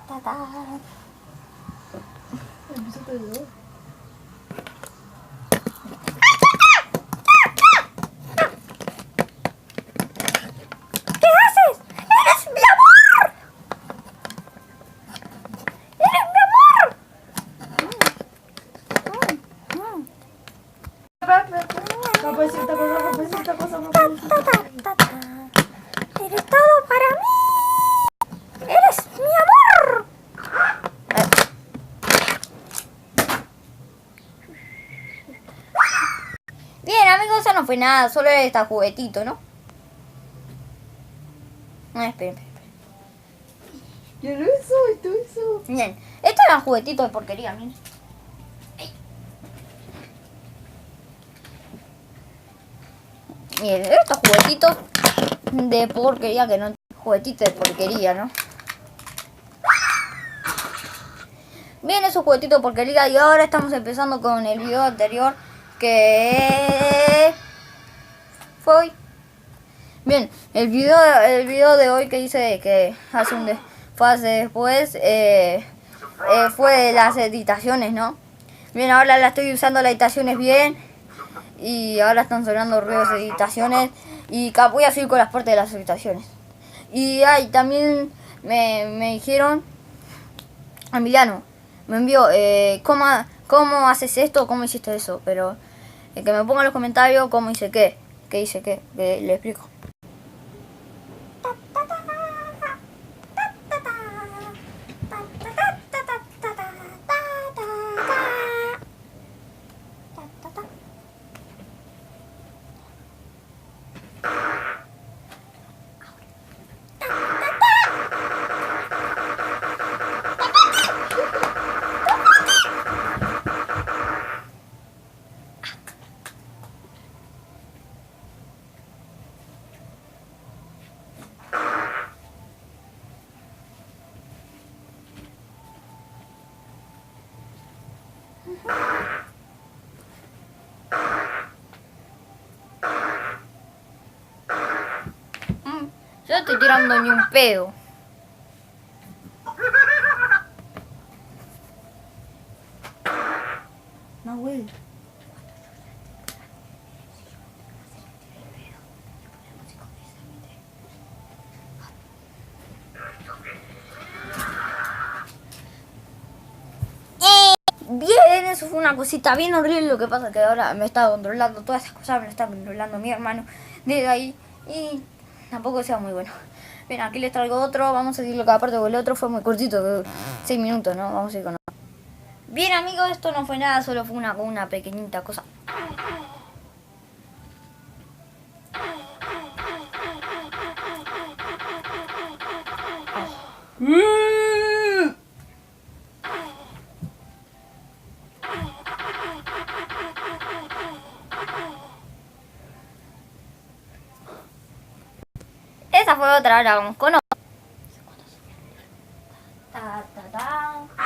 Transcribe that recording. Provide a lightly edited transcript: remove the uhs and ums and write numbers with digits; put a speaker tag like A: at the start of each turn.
A: ta, ta. ¿Qué haces? ¡Eres mi amor! ¡Eres mi amor! Eres todo para mí. Eres mi amor. Bien, amigos, eso no fue nada, solo era este juguetito, ¿no? Esperen.
B: Quiero eso.
A: Bien, esto era un juguetito de porquería, miren. Miren, estos juguetitos de porquería que no... Juguetitos de porquería, ¿no? Bien, esos juguetitos de porquería y ahora estamos empezando con el video anterior que fue hoy. Bien, el video de hoy que hice que fue después fue de las editaciones, ¿no? Bien, ahora la estoy usando las editaciones bien y ahora están sonando ruidos de editaciones y voy a seguir con las partes de las editaciones. Y también me dijeron, Emiliano, me envió, ¿cómo haces esto? ¿Cómo hiciste eso? Pero que me ponga en los comentarios cómo hice qué hice qué, que le explico. Yo no estoy tirando ni un pedo.
B: No, güey.
A: Bien, eso fue una cosita bien horrible. Lo que pasa es que ahora me está controlando todas esas cosas, me lo está controlando mi hermano desde ahí y tampoco sea muy bueno. Bien, aquí les traigo otro. Vamos a seguirlo cada parte, porque el otro fue muy cortito, 6 minutos, ¿no? Vamos a ir con otro. Bien, amigos, esto no fue nada, solo fue una pequeñita cosa. Esa fue otra, ahora vamos con otra. Ta, ta, ta.